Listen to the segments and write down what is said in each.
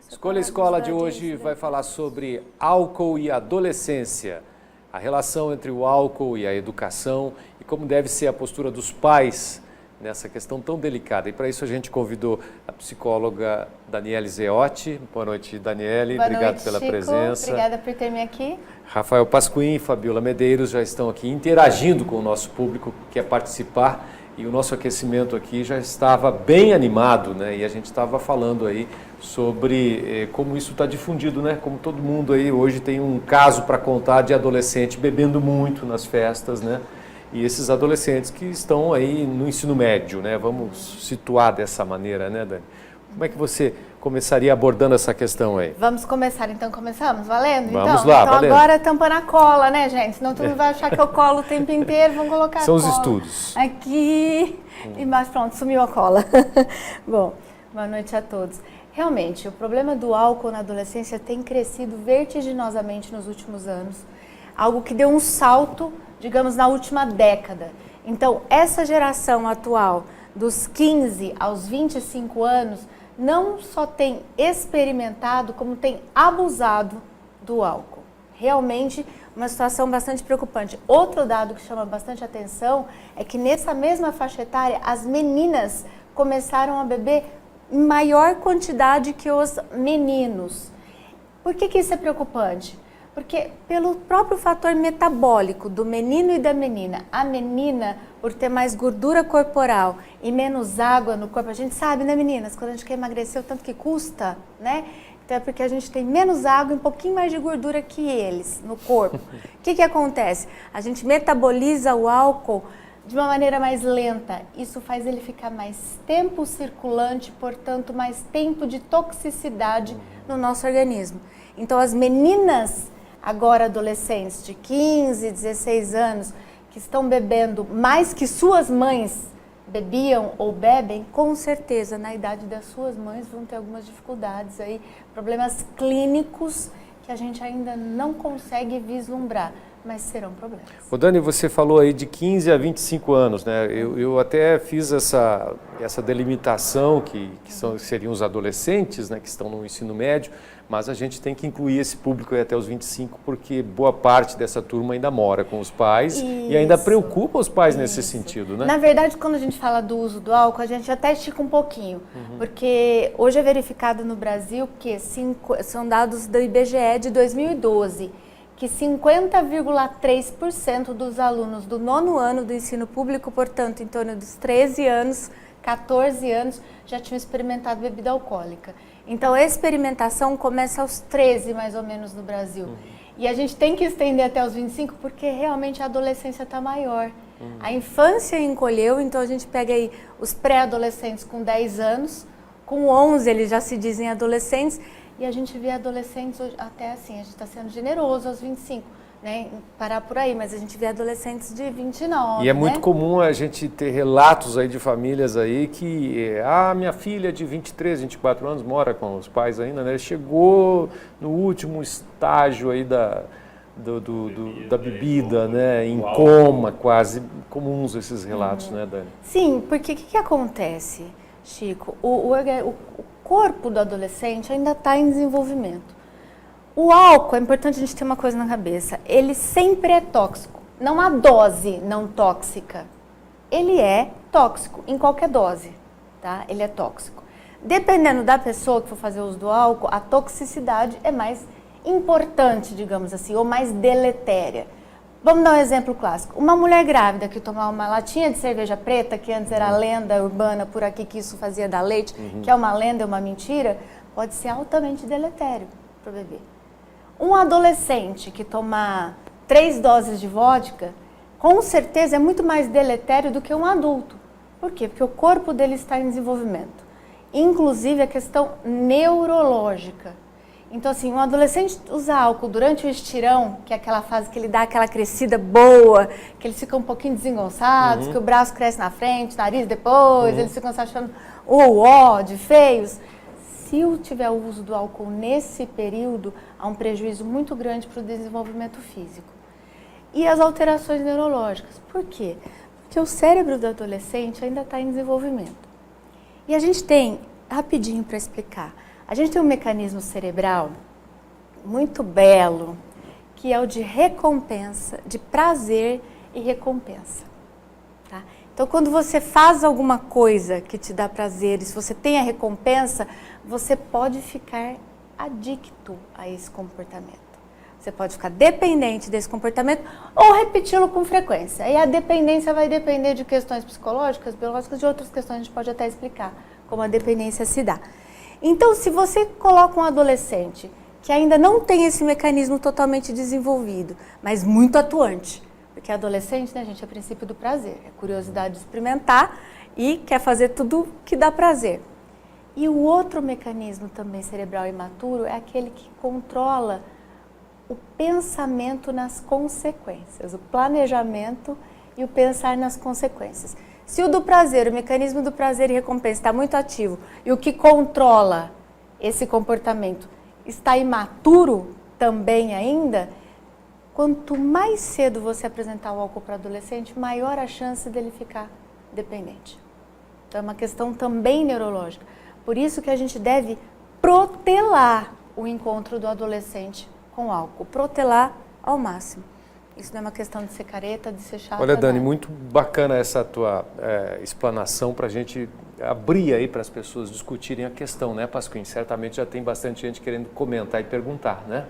Escolha Escola de hoje vai falar sobre álcool e adolescência, a relação entre o álcool e a educação e como deve ser a postura dos pais nessa questão tão delicada. E para isso a gente convidou a psicóloga Daniele Zeotti. Boa noite, Daniele. Boa Obrigado noite, pela Chico. presença. Obrigada por ter-me aqui. Rafael Pasquim e Fabiola Medeiros já estão aqui interagindo com o nosso público que quer participar. E o nosso aquecimento aqui já estava bem animado, né? E a gente estava falando aí sobre como isso está difundido, né? Como todo mundo aí hoje tem um caso para contar de adolescente bebendo muito nas festas, né? E esses adolescentes que estão aí no ensino médio, né? Vamos situar dessa maneira, né, Dani? Como é que você começaria abordando essa questão aí? Vamos começar, então começamos? Valendo? Vamos então? lá, então valendo. Agora tampando a cola, né, gente? Senão todo mundo vai achar que eu colo o tempo inteiro, vamos colocar São a os cola estudos. aqui e mais pronto, sumiu a cola. Bom, boa noite a todos. Realmente, o problema do álcool na adolescência tem crescido vertiginosamente nos últimos anos, algo que deu um salto, digamos, na última década. Então, essa geração atual, dos 15 aos 25 anos, não só tem experimentado, como tem abusado do álcool. Realmente uma situação bastante preocupante. Outro dado que chama bastante atenção é que nessa mesma faixa etária, as meninas começaram a beber em maior quantidade que os meninos. Por que isso é preocupante? Porque pelo próprio fator metabólico do menino e da menina, a menina, por ter mais gordura corporal e menos água no corpo, a gente sabe, né, meninas, quando a gente quer emagrecer, o tanto que custa, né? Então é porque a gente tem menos água e um pouquinho mais de gordura que eles no corpo. O que acontece? A gente metaboliza o álcool de uma maneira mais lenta. Isso faz ele ficar mais tempo circulante, portanto, mais tempo de toxicidade no nosso organismo. Então as meninas agora adolescentes de 15, 16 anos, que estão bebendo mais que suas mães bebiam ou bebem, com certeza, na idade das suas mães vão ter algumas dificuldades aí, problemas clínicos que a gente ainda não consegue vislumbrar, mas serão problemas. Ô Dani, você falou aí de 15 a 25 anos, né? Eu até fiz essa delimitação que seriam os adolescentes, né, que estão no ensino médio, mas a gente tem que incluir esse público aí até os 25, porque boa parte dessa turma ainda mora com os pais e ainda preocupa os pais nesse sentido, né? Na verdade, quando a gente fala do uso do álcool, a gente até estica um pouquinho, porque hoje é verificado no Brasil que são dados do IBGE de 2012, que 50,3% dos alunos do 9º ano do ensino público, portanto, em torno dos 13 anos, 14 anos, já tinham experimentado bebida alcoólica. Então, a experimentação começa aos 13, mais ou menos, no Brasil. E a gente tem que estender até os 25, porque realmente a adolescência está maior. A infância encolheu, então a gente pega aí os pré-adolescentes com 10 anos, com 11 eles já se dizem adolescentes, e a gente vê adolescentes até assim, a gente está sendo generoso aos 25, né? Parar por aí, mas a gente vê adolescentes de 29, E é muito comum a gente ter relatos aí de famílias aí que minha filha de 23, 24 anos mora com os pais ainda, né? Chegou no último estágio aí da bebida, né? Em coma, quase comuns esses relatos, né, Dani? Sim, porque o que acontece, Chico? O corpo do adolescente ainda está em desenvolvimento. O álcool, é importante a gente ter uma coisa na cabeça, ele sempre é tóxico. Não há dose não tóxica. Ele é tóxico em qualquer dose, tá? Ele é tóxico. Dependendo da pessoa que for fazer uso do álcool, a toxicidade é mais importante, digamos assim, ou mais deletéria. Vamos dar um exemplo clássico. Uma mulher grávida que tomar uma latinha de cerveja preta, que antes era a lenda urbana por aqui que isso fazia dar leite, que é uma lenda, é uma mentira, pode ser altamente deletério para o bebê. Um adolescente que tomar 3 doses de vodka, com certeza é muito mais deletério do que um adulto. Por quê? Porque o corpo dele está em desenvolvimento. Inclusive a questão neurológica. Então, assim, um adolescente usa álcool durante o estirão, que é aquela fase que ele dá aquela crescida boa, que eles ficam um pouquinho desengonçados, que o braço cresce na frente, nariz depois, eles ficam se achando de feios. Se tiver o uso do álcool nesse período, há um prejuízo muito grande para o desenvolvimento físico. E as alterações neurológicas. Por quê? Porque o cérebro do adolescente ainda está em desenvolvimento. E a gente tem, rapidinho para explicar, A gente tem um mecanismo cerebral muito belo, que é o de recompensa, de prazer e recompensa. Tá? Então, quando você faz alguma coisa que te dá prazer, e se você tem a recompensa, você pode ficar adicto a esse comportamento. Você pode ficar dependente desse comportamento ou repeti-lo com frequência. E a dependência vai depender de questões psicológicas, biológicas, de outras questões a gente pode até explicar como a dependência se dá. Então, se você coloca um adolescente que ainda não tem esse mecanismo totalmente desenvolvido, mas muito atuante, porque adolescente, né, gente, é o princípio do prazer, é curiosidade de experimentar e quer fazer tudo que dá prazer. E o outro mecanismo também cerebral imaturo é aquele que controla o pensamento nas consequências, o planejamento e o pensar nas consequências. Se o do prazer, o mecanismo do prazer e recompensa está muito ativo e o que controla esse comportamento está imaturo também ainda, quanto mais cedo você apresentar o álcool para o adolescente, maior a chance dele ficar dependente. Então é uma questão também neurológica. Por isso que a gente deve protelar o encontro do adolescente com álcool, protelar ao máximo. Isso não é uma questão de ser careta, de ser chata. Olha, Dani, muito bacana essa tua explanação para a gente abrir aí para as pessoas discutirem a questão, né, Pasquim? Certamente já tem bastante gente querendo comentar e perguntar, né?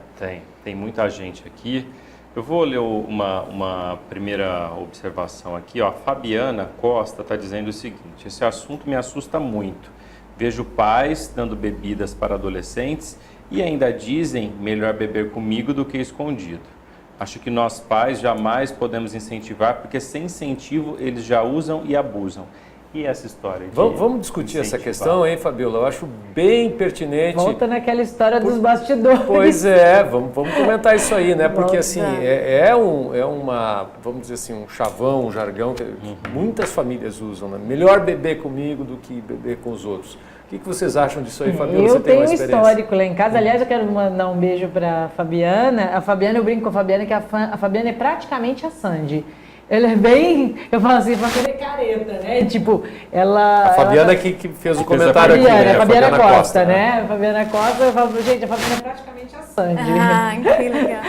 Tem muita gente aqui. Eu vou ler uma primeira observação aqui. Ó. A Fabiana Costa está dizendo o seguinte: esse assunto me assusta muito. Vejo pais dando bebidas para adolescentes e ainda dizem melhor beber comigo do que escondido. Acho que nós pais jamais podemos incentivar, porque sem incentivo eles já usam e abusam. E essa história? Vamos discutir essa questão, hein, Fabiola? Eu acho bem pertinente. Volta naquela história dos bastidores. Pois é, vamos comentar isso aí, né? Porque assim, vamos dizer assim, um chavão, um jargão que muitas famílias usam, né? Melhor beber comigo do que beber com os outros. O que vocês acham disso aí, Fabiola? Eu tenho um histórico lá em casa. Aliás, eu quero mandar um beijo para a Fabiana. A Fabiana, eu brinco com a Fabiana que a Fabiana é praticamente a Sandy. Ela é bem, eu falo assim, Fabiana é careta, né? Tipo, ela... A Fabiana que fez o comentário aqui, né? A Fabiana Costa, né? A Fabiana Costa, eu falo, gente, a Fabiana é praticamente a Sandy. Ah, que legal.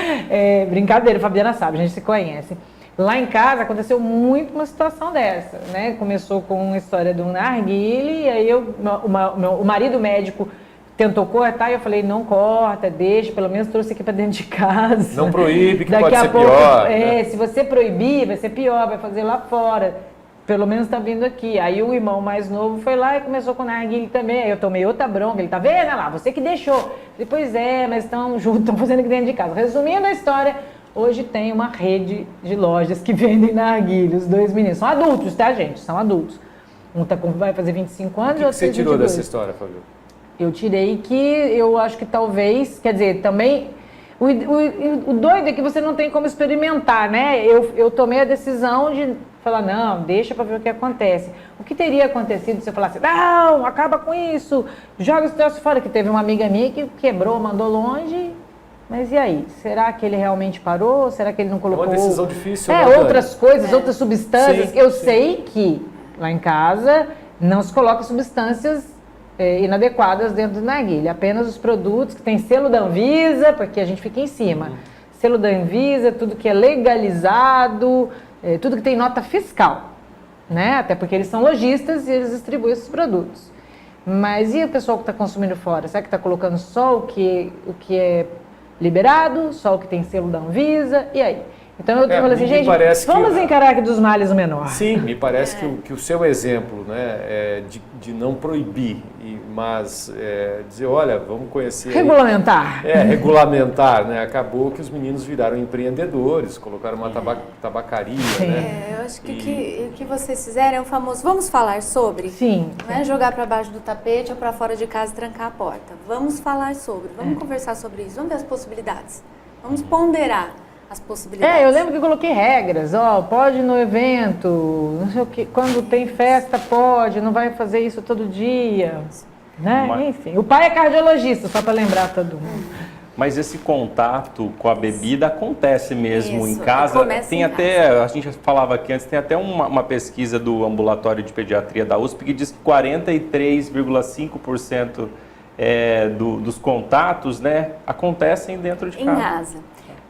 Brincadeira, a Fabiana sabe, a gente se conhece. Lá em casa aconteceu muito uma situação dessa, né? Começou com uma história de um narguile, e aí o marido médico tentou cortar e eu falei, não corta, deixa, pelo menos trouxe aqui para dentro de casa. Não proíbe, que daqui pode a ser pouco, pior. Né? Se você proibir, vai ser pior, vai fazer lá fora. Pelo menos tá vindo aqui. Aí o irmão mais novo foi lá e começou com o narguile também. Aí eu tomei outra bronca, ele tá vendo? Olha lá, você que deixou. Depois mas estão juntos, estão fazendo aqui dentro de casa. Resumindo a história, hoje tem uma rede de lojas que vendem narguile. Os dois meninos são adultos, tá, gente? São adultos. Um vai fazer 25 anos e O outro que você tirou 22. dessa história, Fabio? Eu tirei que eu acho que talvez, quer dizer, também, o doido é que você não tem como experimentar, né? Eu tomei a decisão de falar, não, deixa pra ver o que acontece. O que teria acontecido se eu falasse, não, acaba com isso, joga esse troço fora, que teve uma amiga minha que quebrou, mandou longe, mas e aí? Será que ele realmente parou? Será que ele não colocou... Uma decisão difícil, né, outras coisas, outras substâncias. Sim, eu sim. sei que lá em casa não se coloca substâncias inadequadas dentro do narguilé, apenas os produtos que tem selo da Anvisa, porque a gente fica em cima. Selo da Anvisa, tudo que é legalizado, tudo que tem nota fiscal, né? Até porque eles são lojistas e eles distribuem esses produtos. Mas e o pessoal que está consumindo fora? Será que está colocando só o que é liberado, só o que tem selo da Anvisa? E aí? Então eu falei assim, gente, vamos encarar aqui dos males o menor. Sim, me parece que o seu exemplo, né, de não proibir, mas dizer, olha, vamos conhecer... Regulamentar. Regulamentar, né? Acabou que os meninos viraram empreendedores, colocaram uma tabacaria, né? Eu acho que o que vocês fizeram é o famoso, vamos falar sobre? Sim. Não é jogar para baixo do tapete ou para fora de casa e trancar a porta. Vamos falar sobre, vamos conversar sobre isso, vamos ver as possibilidades. Vamos ponderar as possibilidades. Eu lembro que eu coloquei regras, pode ir no evento, não sei o que, quando tem festa pode, não vai fazer isso todo dia, né? Enfim, o pai é cardiologista, só para lembrar todo mundo. Mas esse contato com a bebida acontece mesmo em casa. Tem até, a gente falava aqui antes, tem até uma pesquisa do ambulatório de pediatria da USP que diz que 43,5% dos contatos, né, acontecem dentro de casa. Em casa.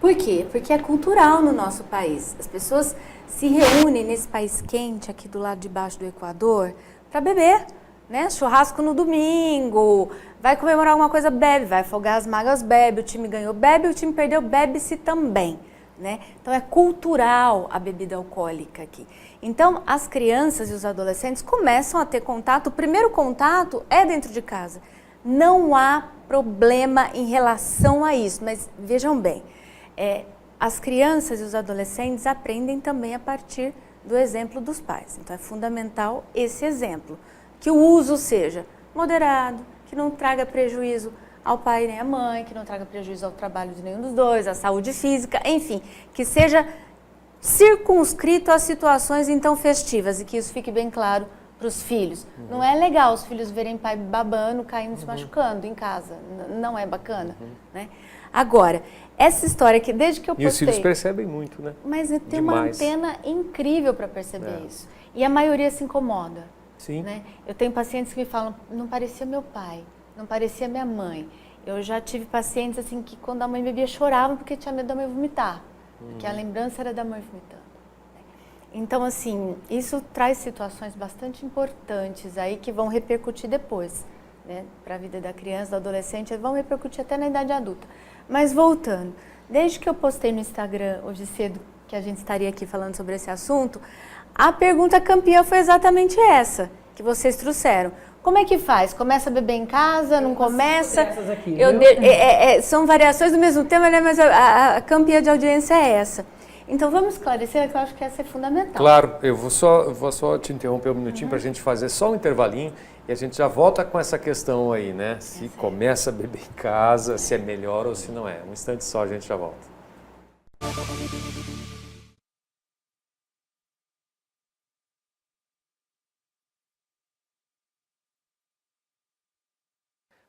Por quê? Porque é cultural no nosso país. As pessoas se reúnem nesse país quente, aqui do lado de baixo do Equador, para beber, né? Churrasco no domingo, vai comemorar alguma coisa, bebe, vai afogar as mágoas, bebe, o time ganhou, bebe, o time perdeu, bebe-se também, né? Então é cultural a bebida alcoólica aqui. Então as crianças e os adolescentes começam a ter contato, o primeiro contato é dentro de casa. Não há problema em relação a isso, mas vejam bem, as crianças e os adolescentes aprendem também a partir do exemplo dos pais. Então é fundamental esse exemplo, que o uso seja moderado, que não traga prejuízo ao pai nem à mãe, que não traga prejuízo ao trabalho de nenhum dos dois, à saúde física, enfim, que seja circunscrito às situações então festivas e que isso fique bem claro para os filhos. Não é legal os filhos verem pai babando, caindo, se machucando em casa. Não é bacana, né? Agora, essa história que desde que eu postei... E os filhos percebem muito, né? Mas tem uma antena incrível para perceber isso. E a maioria se incomoda. Sim. Né? Eu tenho pacientes que me falam, não parecia meu pai, não parecia minha mãe. Eu já tive pacientes assim que quando a mãe bebia choravam porque tinha medo da mãe vomitar. Porque a lembrança era da mãe vomitando. Então, assim, isso traz situações bastante importantes aí que vão repercutir depois, né? Para a vida da criança, do adolescente, vão repercutir até na idade adulta. Mas voltando, desde que eu postei no Instagram hoje cedo, que a gente estaria aqui falando sobre esse assunto, a pergunta campeã foi exatamente essa, que vocês trouxeram. Como é que faz? Começa a beber em casa, não começa? Aqui, são variações do mesmo tema, né? Mas a campeã de audiência é essa. Então vamos esclarecer, que eu acho que essa é fundamental. Claro, eu vou só te interromper um minutinho para a gente fazer só um intervalinho e a gente já volta com essa questão aí, né? Se começa a beber em casa, se é melhor ou se não é. Um instante só, a gente já volta.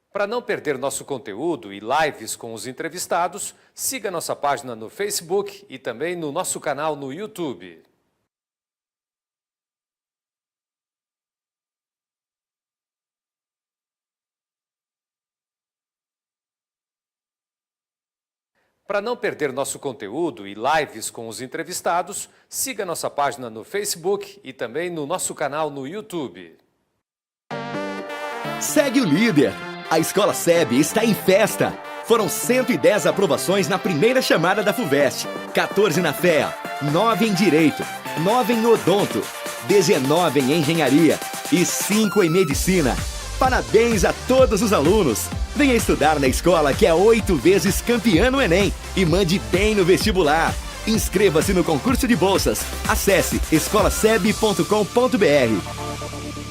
Para não perder nosso conteúdo e lives com os entrevistados, siga nossa página no Facebook e também no nosso canal no YouTube. Para não perder nosso conteúdo e lives com os entrevistados, siga nossa página no Facebook e também no nosso canal no YouTube. Segue o líder! A Escola SEB está em festa! Foram 110 aprovações na primeira chamada da FUVEST, 14 na FEA, 9 em Direito, 9 em Odonto, 19 em Engenharia e 5 em Medicina. Parabéns a todos os alunos! Venha estudar na escola que é 8 vezes campeã no Enem e mande bem no vestibular. Inscreva-se no concurso de bolsas. Acesse escolaseb.com.br.